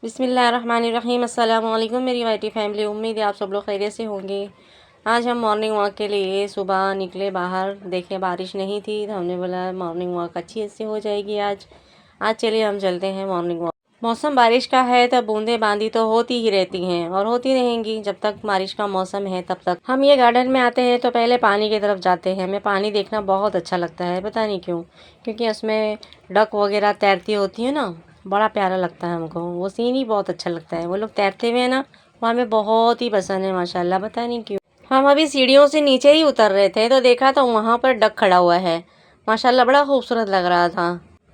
बिस्मिल्लाहिर्रहमानिर्रहीम। अस्सलाम वालेकुम मेरी वाइटी फैमिली। उम्मीद है आप सब लोग खैरियत से होंगे। आज हम मॉर्निंग वॉक के लिए सुबह निकले बाहर। देखे बारिश नहीं थी तो हमने बोला मॉर्निंग वॉक अच्छी से हो जाएगी आज चलिए हम चलते हैं मॉर्निंग वॉक। मौसम बारिश का है तब बूंदे बांदी तो होती ही रहती हैं और होती रहेंगी जब तक बारिश का मौसम है तब तक। हम ये गार्डन में आते हैं तो पहले पानी की तरफ जाते हैं। हमें पानी देखना बहुत अच्छा लगता है, पता नहीं क्यों, क्योंकि उसमें डक वगैरह तैरती होती है ना, बड़ा प्यारा लगता है हमको। वो सीन ही बहुत अच्छा लगता है, वो लोग तैरते हुए ना, वो हमें बहुत ही पसंद है माशाल्लाह, पता नहीं क्यों। हम अभी सीढ़ियों से नीचे ही उतर रहे थे तो देखा तो वहाँ पर डक खड़ा हुआ है, माशाल्लाह बड़ा खूबसूरत लग रहा था।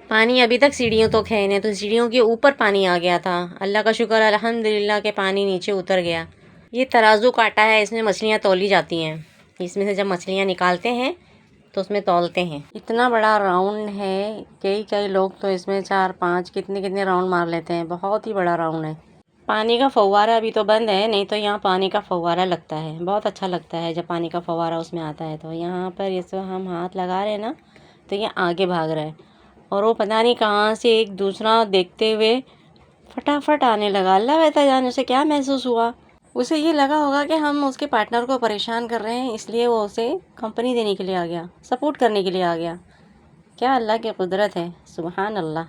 पानी अभी तक सीढ़ियों तो खे नहीं, तो सीढ़ियों के ऊपर पानी आ गया था। अल्लाह का शुक्र अल्हम्दुलिल्लाह के पानी नीचे उतर गया। ये तराजू काटा है, इसमें मछलियाँ तौली जाती हैं। इसमें से जब मछलियाँ निकालते हैं तो उसमें तौलते हैं। इतना बड़ा राउंड है, कई लोग तो इसमें 4-5 कितने कितने राउंड मार लेते हैं। बहुत ही बड़ा राउंड है। पानी का फव्वारा अभी तो बंद है, नहीं तो यहाँ पानी का फव्वारा लगता है। बहुत अच्छा लगता है जब पानी का फव्वारा उसमें आता है। तो यहाँ पर ये सब हम हाथ लगा रहे हैं ना, तो ये आगे भाग रहा है और वो पता नहीं कहाँ से एक दूसरा देखते हुए फटाफट आने लगा। अल्लाह बेहतर जाने उसे क्या महसूस हुआ। उसे ये लगा होगा कि हम उसके पार्टनर को परेशान कर रहे हैं, इसलिए वो उसे कंपनी देने के लिए आ गया, सपोर्ट करने के लिए आ गया। क्या अल्लाह की कुदरत है, सुबहान अल्लाह।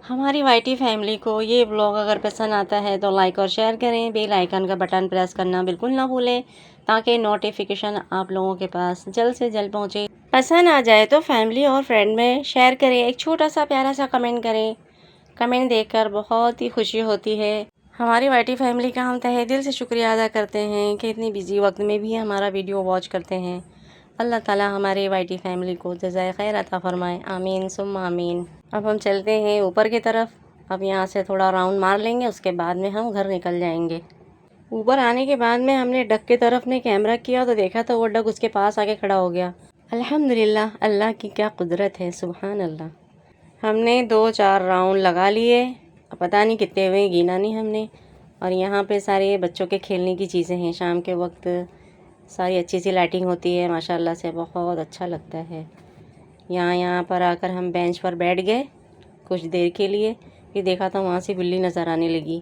हमारी वाइटी फैमिली को ये व्लॉग अगर पसंद आता है तो लाइक और शेयर करें। बेल आइकन का बटन प्रेस करना बिल्कुल ना भूलें ताकि नोटिफिकेशन आप लोगों के पास जल्द से जल्द पहुँचे। पसंद आ जाए तो फैमिली और फ्रेंड में शेयर करें। एक छोटा सा प्यारा सा कमेंट करें। कमेंट देखकर बहुत ही खुशी होती है। हमारी वाइटी फैमिली का हम तहे दिल से शुक्रिया अदा करते हैं कि इतनी बिजी वक्त में भी हमारा वीडियो वॉच करते हैं। अल्लाह ताला हमारे वाइटी फैमिली को जज़ाए खैर अता फरमाए, आमीन सुम्मा आमीन। अब हम चलते हैं ऊपर की तरफ। अब यहाँ से थोड़ा राउंड मार लेंगे, उसके बाद में हम घर निकल जाएंगे। ऊपर आने के बाद में हमने डक की तरफ में कैमरा किया तो देखा तो वो डक उसके पास आके खड़ा हो गया। अल्हम्दुलिल्लाह, अल्लाह की क्या कुदरत है, सुबहान अल्लाह। हमने 2-4 राउंड लगा लिए, पता नहीं कितने हुए, गिना नहीं हमने। और यहाँ पे सारे बच्चों के खेलने की चीज़ें हैं। शाम के वक्त सारी अच्छी सी लाइटिंग होती है, माशाल्लाह से बहुत अच्छा लगता है। यहाँ पर आकर हम बेंच पर बैठ गए कुछ देर के लिए। फिर देखा था वहाँ से बिल्ली नज़र आने लगी।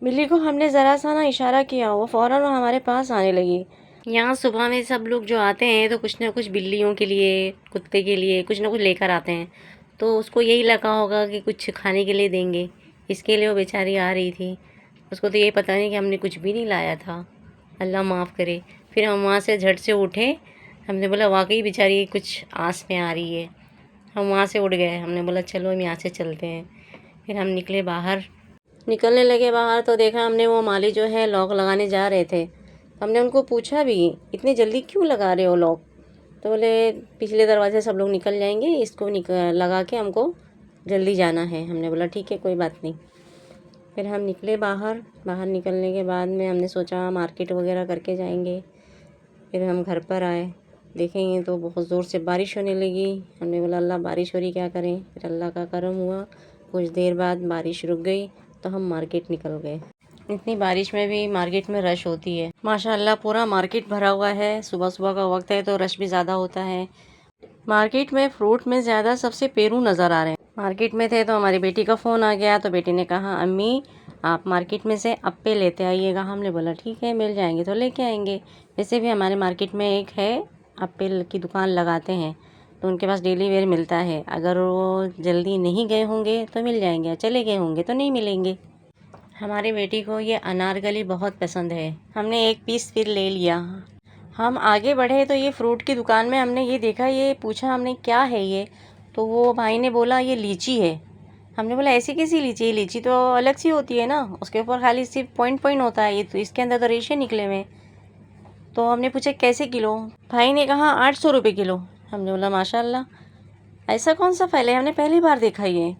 बिल्ली को हमने ज़रा सा ना इशारा किया, वो फ़ौरन हमारे पास आने लगी। यहाँ सुबह में सब लोग जो आते हैं तो कुछ ना कुछ बिल्लियों के लिए, कुत्ते के लिए कुछ ना कुछ लेकर आते हैं। तो उसको यही लगा होगा कि कुछ खाने के लिए देंगे, इसके लिए वो बेचारी आ रही थी। उसको तो ये पता नहीं कि हमने कुछ भी नहीं लाया था, अल्लाह माफ़ करे। फिर हम वहाँ से झट से उठे। हमने बोला वाकई बेचारी कुछ आस में आ रही है। हम वहाँ से उठ गए। हमने बोला चलो हम यहाँ से चलते हैं। फिर हम निकले बाहर। निकलने लगे बाहर तो देखा हमने वो माली जो है लॉक लगाने जा रहे थे। हमने उनको पूछा भी इतनी जल्दी क्यों लगा रहे हो लॉक, तो बोले पिछले दरवाजे सब लोग निकल जाएंगे, इसको लगा के हमको जल्दी जाना है। हमने बोला ठीक है कोई बात नहीं। फिर हम निकले बाहर। बाहर निकलने के बाद में हमने सोचा मार्केट वगैरह करके जाएंगे। फिर हम घर पर आए, देखेंगे तो बहुत ज़ोर से बारिश होने लगी। हमने बोला अल्लाह बारिश हो रही क्या करें। फिर अल्लाह का करम हुआ, कुछ देर बाद बारिश रुक गई तो हम मार्केट निकल गए। इतनी बारिश में भी मार्केट में रश होती है माशाल्लाह, पूरा मार्केट भरा हुआ है। सुबह सुबह का वक्त है तो रश भी ज़्यादा होता है। मार्केट में फ्रूट में ज़्यादा सबसे पेरू नज़र आ रहे हैं। मार्केट में थे तो हमारी बेटी का फ़ोन आ गया तो बेटी ने कहा अम्मी आप मार्केट में से अप्पे लेते आइएगा। हमने बोला ठीक है मिल जाएंगे तो लेके आएंगे। वैसे भी हमारे मार्केट में एक है अप्पे की दुकान लगाते हैं, तो उनके पास डेली वेयर मिलता है। अगर वो जल्दी नहीं गए होंगे तो मिल जाएंगे, चले गए होंगे तो नहीं मिलेंगे। हमारी बेटी को ये अनारकली बहुत पसंद है। हमने एक पीस फिर ले लिया। हम आगे बढ़े तो ये फ्रूट की दुकान में हमने ये देखा, ये पूछा हमने क्या है ये, तो वो भाई ने बोला ये लीची है। हमने बोला ऐसी कैसी लीची है, लीची तो अलग सी होती है ना, उसके ऊपर खाली सिर्फ पॉइंट पॉइंट होता है, ये तो इसके अंदर तो रेशे निकले हुए। तो हमने पूछा कैसे किलो, भाई ने कहा 800 रुपये किलो। हमने बोला माशाल्लाह, ऐसा कौन सा फल है, हमने पहली बार देखा ये,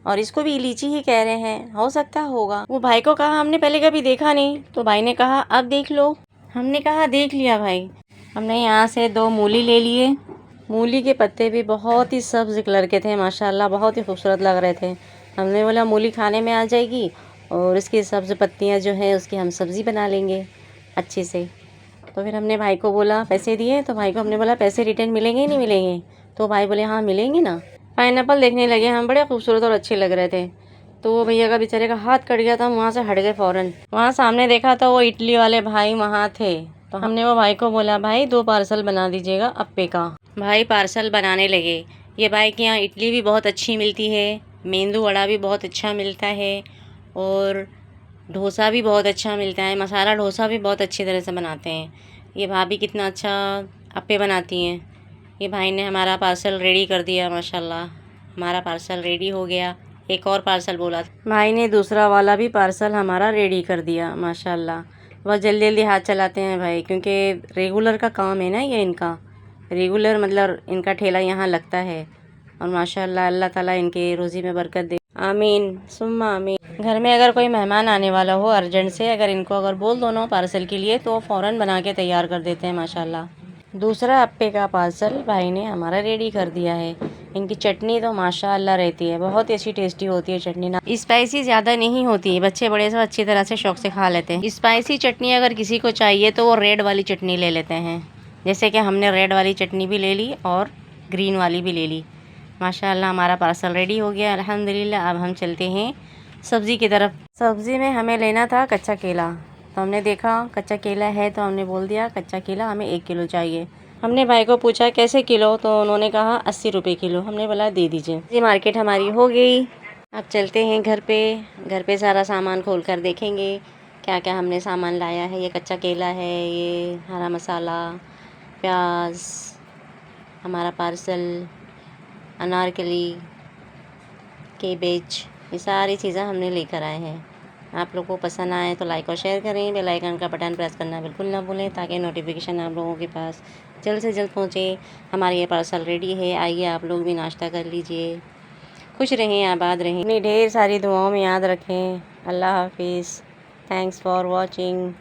और इसको भी लीची ही कह रहे हैं, हो सकता होगा। वो भाई को कहा हमने पहले कभी देखा नहीं, तो भाई ने कहा अब देख लो। हमने कहा देख लिया भाई। हमने यहाँ से 2 मूली ले लिए। मूली के पत्ते भी बहुत ही सब्ज़ कलर के थे माशाल्लाह, बहुत ही खूबसूरत लग रहे थे। हमने बोला मूली खाने में आ जाएगी और इसकी सब्ज़ पत्तियाँ जो हैं उसकी हम सब्ज़ी बना लेंगे अच्छे से। तो फिर हमने भाई को बोला, पैसे दिए, तो भाई को हमने बोला पैसे रिटर्न मिलेंगे नहीं मिलेंगे, तो भाई बोले हाँ मिलेंगे ना। पाइनएप्पल देखने लगे हम, बड़े खूबसूरत और अच्छे लग रहे थे। तो वो भैया का बेचारे का हाथ कट गया था, हम वहाँ से हट गए फ़ौरन। वहाँ सामने देखा तो वो इडली वाले भाई वहाँ थे, तो हमने वो भाई को बोला भाई 2 पार्सल बना दीजिएगा अप्पे का। भाई पार्सल बनाने लगे। ये भाई के यहाँ इडली भी बहुत अच्छी मिलती है, मेंदू वड़ा भी बहुत अच्छा मिलता है और डोसा भी बहुत अच्छा मिलता है। मसाला डोसा भी बहुत अच्छी तरह से बनाते हैं। ये भाभी कितना अच्छा अप्पे बनाती हैं। ये भाई ने हमारा पार्सल रेडी कर दिया माशाल्लाह। हमारा पार्सल रेडी हो गया। एक और पार्सल बोला था भाई ने, दूसरा वाला भी पार्सल हमारा रेडी कर दिया माशाल्लाह। बहुत जल्दी जल्दी हाथ चलाते हैं भाई, क्योंकि रेगुलर का काम है ना ये इनका। रेगुलर मतलब इनका ठेला यहाँ लगता है और माशाल्लाह अल्लाह ताला इनके रोज़ी में बरकत दे। आमीन सुम्मा आमीन। घर में अगर कोई मेहमान आने वाला हो अर्जेंट से, अगर इनको अगर बोल दो ना पार्सल के लिए, तो फ़ौरन बना के तैयार कर देते हैं माशाल्लाह। दूसरा अप्पे का पार्सल भाई ने हमारा रेडी कर दिया है। इनकी चटनी तो माशाल्लाह रहती है, बहुत ही अच्छी टेस्टी होती है चटनी ना। स्पाइसी ज़्यादा नहीं होती है, बच्चे बड़े सब अच्छी तरह से शौक से खा लेते हैं। स्पाइसी चटनी अगर किसी को चाहिए तो वो रेड वाली चटनी ले लेते हैं, जैसे कि हमने रेड वाली चटनी भी ले ली और ग्रीन वाली भी ले ली। माशाल्लाह हमारा पार्सल रेडी हो गया अल्हम्दुलिल्लाह। अब हम चलते हैं सब्ज़ी की तरफ। सब्ज़ी में हमें लेना था कच्चा केला, तो हमने देखा कच्चा केला है तो हमने बोल दिया कच्चा केला हमें 1 किलो चाहिए। हमने भाई को पूछा कैसे किलो, तो उन्होंने कहा 80 रुपये किलो। हमने बोला दे दीजिए। ये मार्केट हमारी हो गई। अब चलते हैं घर पे। घर पे सारा सामान खोल कर देखेंगे क्या क्या हमने सामान लाया है। ये कच्चा केला है, ये हरा मसाला, प्याज, हमारा पार्सल, अनारकली, केबेज, ये सारी चीज़ें हमने लेकर आए हैं। आप लोगों को पसंद आए तो लाइक और शेयर करें। बेल आइकन का बटन प्रेस करना बिल्कुल ना भूलें, ताकि नोटिफिकेशन आप लोगों के पास जल्द से जल्द पहुँचे। हमारी ये पार्सल रेडी है, आइए आप लोग भी नाश्ता कर लीजिए। खुश रहें, आबाद रहें, अपनी ढेर सारी दुआओं में याद रखें। अल्लाह हाफिज़। Thanks for watching.